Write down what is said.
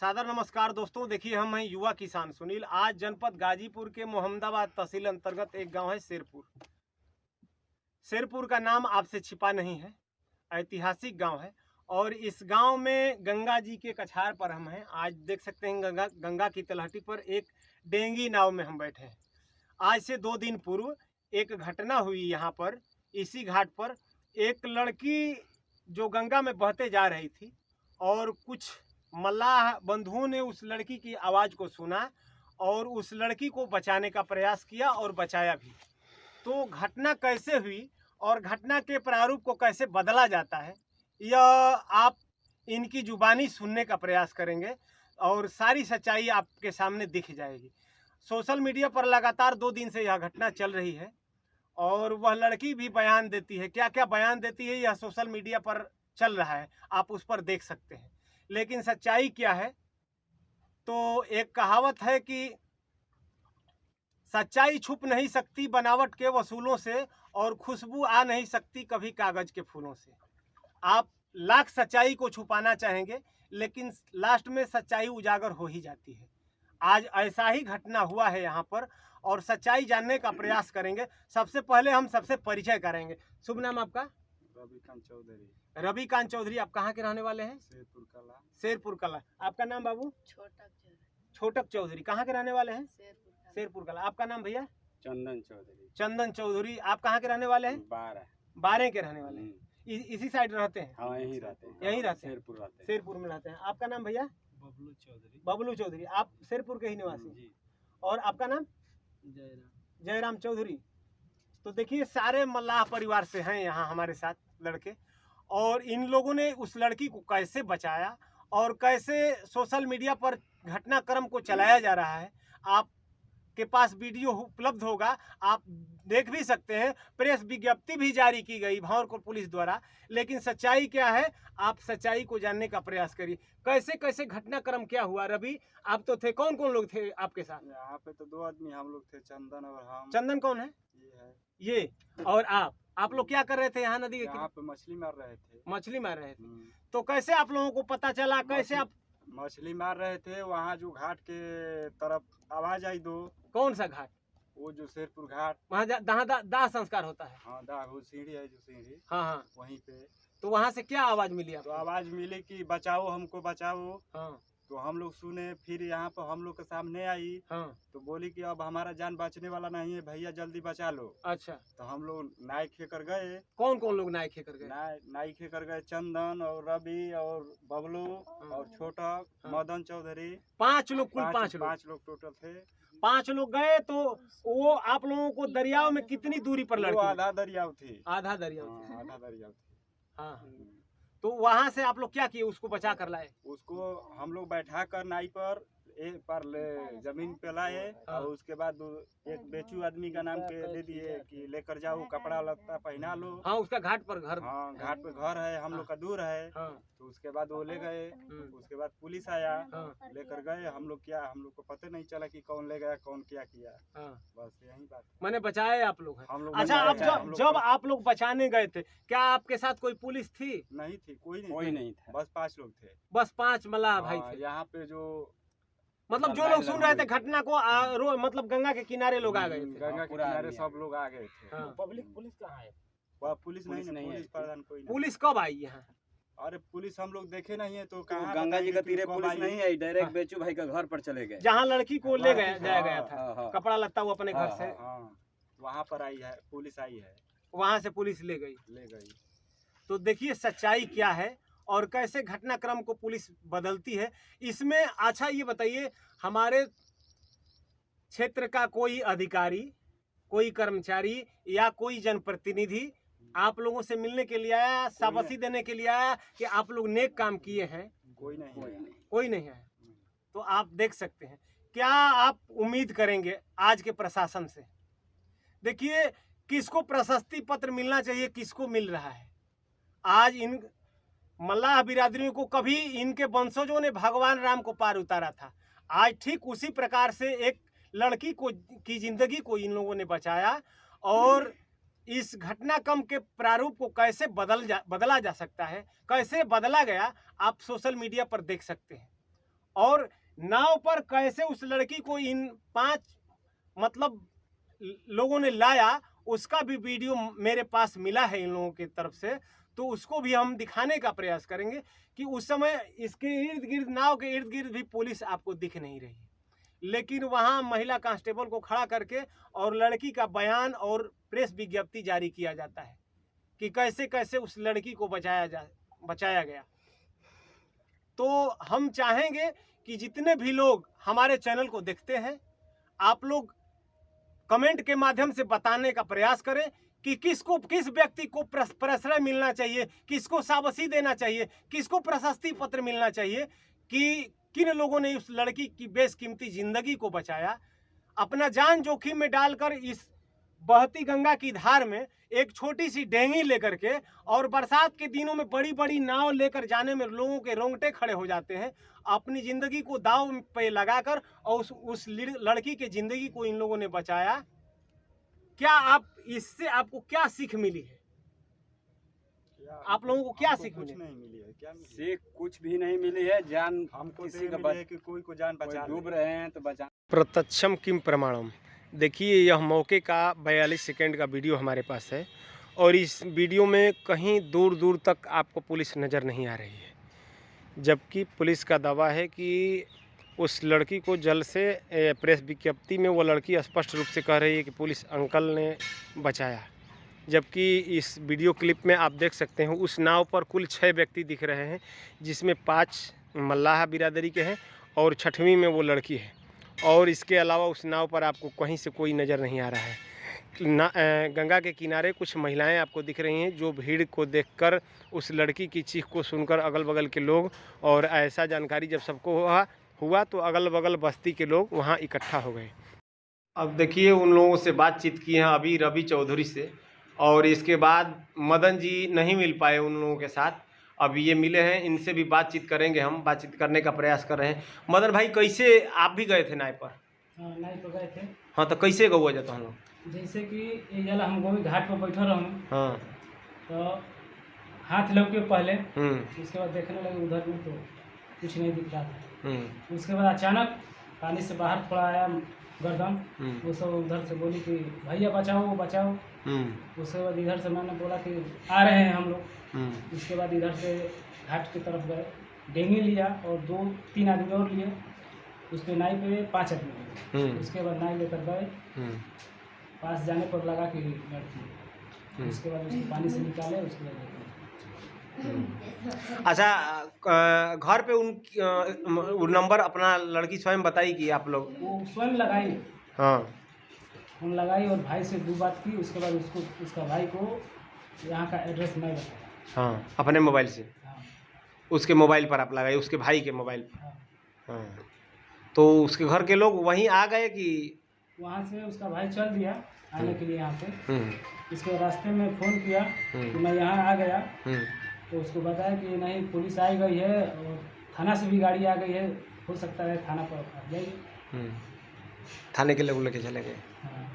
सादर नमस्कार दोस्तों। देखिए, हम हैं युवा किसान सुनील। आज जनपद गाजीपुर के मोहम्मदाबाद तहसील अंतर्गत एक गांव है शेरपुर। शेरपुर का नाम आपसे छिपा नहीं है, ऐतिहासिक गांव है। और इस गांव में गंगा जी के कछार पर हम हैं। आज देख सकते हैं गंगा की तलहटी पर एक डेंगी नाव में हम बैठे हैं। आज से 2 दिन पूर्व एक घटना हुई यहाँ पर। इसी घाट पर एक लड़की जो गंगा में बहते जा रही थी और कुछ मल्लाह बंधुओं ने उस लड़की की आवाज़ को सुना और उस लड़की को बचाने का प्रयास किया और बचाया भी। तो घटना कैसे हुई और घटना के प्रारूप को कैसे बदला जाता है, यह आप इनकी जुबानी सुनने का प्रयास करेंगे और सारी सच्चाई आपके सामने दिख जाएगी। सोशल मीडिया पर लगातार 2 दिन से यह घटना चल रही है और वह लड़की भी बयान देती है। क्या क्या बयान देती है यह सोशल मीडिया पर चल रहा है, आप उस पर देख सकते हैं। लेकिन सच्चाई क्या है, तो एक कहावत है कि सच्चाई छुप नहीं सकती बनावट के वसूलों से और खुशबू आ नहीं सकती कभी कागज के फूलों से। आप लाख सच्चाई को छुपाना चाहेंगे लेकिन लास्ट में सच्चाई उजागर हो ही जाती है। आज ऐसा ही घटना हुआ है यहाँ पर और सच्चाई जानने का प्रयास करेंगे। सबसे पहले हम सबसे परिचय करेंगे। शुभ नाम आपका? रविकांत चौधरी। रविकांत चौधरी। आप कहाँ के रहने वाले हैं? शेरपुर कला। शेरपुर कला। आपका नाम बाबू? छोटक चौधरी। कहाँ के रहने वाले हैं? शेरपुर कला। आपका नाम भैया? चंदन चौधरी। चंदन चौधरी। आप कहाँ के रहने वाले हैं? 12 के रहने वाले हैं। इसी साइड रहते हैं? हाँ, यहीं रहते हैं। यहीं रहते हैं? शेरपुर रहते हैं। शेरपुर में रहते हैं। आपका नाम भैया? बबलू चौधरी। बबलू चौधरी। आप शेरपुर के ही निवासी? और आपका नाम? जयराम चौधरी। तो देखिए, सारे मल्लाह परिवार से हैं यहाँ हमारे साथ लड़के। और इन लोगों ने उस लड़की को कैसे बचाया और कैसे सोशल मीडिया पर घटनाक्रम को चलाया जा रहा है, आपके पास वीडियो उपलब्ध होगा, आप देख भी सकते हैं। प्रेस विज्ञप्ति भी जारी की गई भावरपुर पुलिस द्वारा। लेकिन सच्चाई क्या है, आप सच्चाई को जानने का प्रयास करिए। कैसे कैसे घटनाक्रम क्या हुआ? रवि, आप तो थे, कौन कौन लोग थे आपके साथ? यहाँ पे तो 2 आदमी हम लोग थे, चंदन और हम। चंदन कौन है? ये और आप लोग क्या कर रहे थे यहाँ नदी के? यहाँ पे मछली मार रहे थे। मछली मार रहे थे। तो कैसे आप लोगों को पता चला? कैसे आप मछली मार रहे थे? वहाँ जो घाट के तरफ आवाज आई 2। कौन सा घाट? वो जो शेरपुर घाट, वहाँ दाह संस्कार होता है। हाँ, दाह, वो सीढ़ी है जो सीढ़ी, हाँ हाँ, वहीं पे। तो वहाँ से क्या आवाज मिली आपको? तो आवाज मिली कि बचाओ, हमको बचाओ। हाँ तो हम लोग सुने, फिर यहाँ पर हम लोग के सामने आई। हाँ। तो बोली कि अब हमारा जान बचने वाला नहीं है भैया, जल्दी बचा लो। अच्छा, तो हम लोग नाई खेकर गए। कौन कौन लोग नाई खेकर गए? नाई खेकर गए चंदन और रवि और बबलू और छोटक, मदन चौधरी। 5 लोग, कुल 5 लोग। 5 लोग टोटल थे। 5 लोग गए। तो वो आप लोगों को दरियाव में कितनी दूरी पर लड़की? आधा दरियाव थी। आधा दरियाव थी। आधा दरियाव थी। हाँ। तो वहाँ से आप लोग क्या किए? उसको बचा कर लाए? उसको हम लोग बैठा कर नाई पर एक पर जमीन पे लाए। और उसके बाद एक बेचू आदमी का नाम के दे दिए कि लेकर जाओ, कपड़ा लत्ता पहना लो। हाँ, उसका घाट पर घर। हाँ, घाट पे घर है, हम लोग का दूर है। हाँ। तो उसके बाद वो ले गए। उसके बाद पुलिस आया, लेकर गए। हम लोग को पता नहीं चला कि कौन ले गया, कौन क्या किया। बस यही बात। मैंने बचाए आप लोग हैं। हम लोग। अच्छा, अब जब आप लोग बचाने गए थे, क्या आपके साथ कोई पुलिस थी? नहीं थी, कोई नहीं था। बस 5 लोग थे। बस 5 मल्लाह भाई थे। यहाँ पे जो मतलब जो लोग सुन रहे थे घटना को, मतलब गंगा के किनारे लोग आ गए थे। गंगा के किनारे सब लोग आ गए थे। पुलिस कहाँ है? पुलिस नहीं है, पुलिस प्रधान कोई नहीं। पुलिस कब आई यहाँ? अरे पुलिस हम लोग देखे नहीं है। तो कहाँ गंगा जी का तीरे पुलिस नहीं आई, डायरेक्ट बेचू भाई का घर पर चले गए, जहाँ लड़की को ले जाया गया था। कपड़ा लत्ता वो अपने घर से वहाँ पर आई है, पुलिस आई है। वहाँ से पुलिस ले गई। तो देखिए सच्चाई क्या है और कैसे घटनाक्रम को पुलिस बदलती है इसमें। अच्छा, ये बताइए, हमारे क्षेत्र का कोई अधिकारी, कोई कर्मचारी या कोई जनप्रतिनिधि आप लोगों से मिलने के लिए आया, शाबाशी देने के लिए आया कि आप लोग नेक काम किए हैं? कोई नहीं है। तो आप देख सकते हैं। क्या आप उम्मीद करेंगे आज के प्रशासन से? देखिए, किसको प्रशस्ति पत्र मिलना चाहिए, किसको मिल रहा है। आज इन मल्लाह बिरादरियों को कभी इनके वंशजों ने भगवान राम को पार उतारा था। आज ठीक उसी प्रकार से एक लड़की की जिंदगी को इन लोगों ने बचाया। और इस घटनाक्रम के प्रारूप को कैसे बदला जा सकता है, कैसे बदला गया, आप सोशल मीडिया पर देख सकते हैं। और नाव पर कैसे उस लड़की को इन 5 मतलब लोगों ने लाया, उसका भी वीडियो मेरे पास मिला है इन लोगों की तरफ से। तो उसको भी हम दिखाने का प्रयास करेंगे कि उस समय इसके इर्द गिर्द, नाव के इर्द गिर्द भी पुलिस आपको दिख नहीं रही, लेकिन वहाँ महिला कांस्टेबल को खड़ा करके और लड़की का बयान और प्रेस विज्ञप्ति जारी किया जाता है कि कैसे कैसे उस लड़की को बचाया गया। तो हम चाहेंगे कि जितने भी लोग हमारे चैनल को देखते हैं, आप लोग कमेंट के माध्यम से बताने का प्रयास करें कि किस व्यक्ति को प्रश्रय मिलना चाहिए, किसको शाबाशी देना चाहिए, किसको प्रशस्ति पत्र मिलना चाहिए, कि किन लोगों ने उस लड़की की बेशकीमती जिंदगी को बचाया, अपना जान जोखिम में डालकर इस बहती गंगा की धार में एक छोटी सी डेंगी लेकर के, और बरसात के दिनों में बड़ी बड़ी नाव लेकर जाने में लोगों के रोंगटे खड़े हो जाते हैं, अपनी जिंदगी को दांव पे लगाकर और उस लड़की के जिंदगी को इन लोगों ने बचाया। क्या आप इससे आपको क्या सीख मिली है? आप लोगों को क्या सीख मिली? नहीं मिली है, क्या मिली? सीख कुछ भी नहीं मिली है। जान हमको किसी किसी का का कि कोई को जान बचा डूब रहे हैं तो बचा। प्रत्यक्षम किम प्रमाणम। देखिए, यह मौके का 42 सेकंड का वीडियो हमारे पास है, और इस वीडियो में कहीं दूर दूर तक आपको पुलिस नज़र नहीं आ रही है, जबकि पुलिस का दावा है कि उस लड़की को जल्द से प्रेस विज्ञप्ति में वो लड़की स्पष्ट रूप से कह रही है कि पुलिस अंकल ने बचाया। जबकि इस वीडियो क्लिप में आप देख सकते हैं उस नाव पर कुल 6 व्यक्ति दिख रहे हैं, जिसमें 5 मल्लाह बिरादरी के हैं और 6वीं में वो लड़की है, और इसके अलावा उस नाव पर आपको कहीं से कोई नज़र नहीं आ रहा है। गंगा के किनारे कुछ महिलाएं आपको दिख रही हैं, जो भीड़ को देखकर, उस लड़की की चीख को सुनकर अगल बगल के लोग, और ऐसा जानकारी जब सबको हुआ तो अगल बगल बस्ती के लोग वहां इकट्ठा हो गए। अब देखिए, उन लोगों से बातचीत की है अभी रवि चौधरी से, और इसके बाद मदन जी नहीं मिल पाए उन लोगों के साथ, अब ये मिले हैं, इनसे भी बातचीत करेंगे, हम बातचीत करने का प्रयास कर रहे हैं। मदन भाई, कैसे आप भी गए थे नाव पर? हाँ, नाव पर गए थे। हाँ, तो कैसे गए जाता हम लोग? जैसे कि ये जल हम गोभी घाट पर बैठल रहूँ, हाँ, तो हाथ लौके पहले, हम्म, उसके बाद देखने लगे उधर में तो कुछ नहीं दिख रहा था। उसके बाद अचानक पानी से बाहर थोड़ा आया गर्दन, वो सब उधर से बोली कि भैया बचाओ बचाओ। उसके बाद इधर से मैंने बोला कि आ रहे हैं हम लोग। उसके बाद इधर से घाट की तरफ गए, डेंगी लिया और 2-3 आदमी और लिए, उस पर नाव पे 5 आदमी लिए। उसके बाद नाव लेकर गए, पास जाने पर लगा कि लड़की, उसके बाद उसको पानी से निकाले। उसके बाद अच्छा, घर पे उन नंबर अपना लड़की स्वयं बताई कि आप लोग? वो स्वयं लगाई। हाँ, हम लगाई और भाई से 2 बात की। उसके बाद उसका भाई को यहाँ का एड्रेस नहीं बताया। हाँ, अपने मोबाइल से? हाँ, उसके मोबाइल पर आप लगाई, उसके भाई के मोबाइल पर? हाँ। हाँ, तो उसके घर के लोग वहीं आ गए कि? वहाँ से उसका भाई चल दिया आने के लिए यहाँ पे। इसके रास्ते में फ़ोन किया कि मैं यहाँ आ गया, तो उसको बताया कि नहीं, पुलिस आई गई है और थाना से भी गाड़ी आ गई है, हो सकता है थाना पर आ जाइए। थाने के लोग लेके चले गए? हाँ।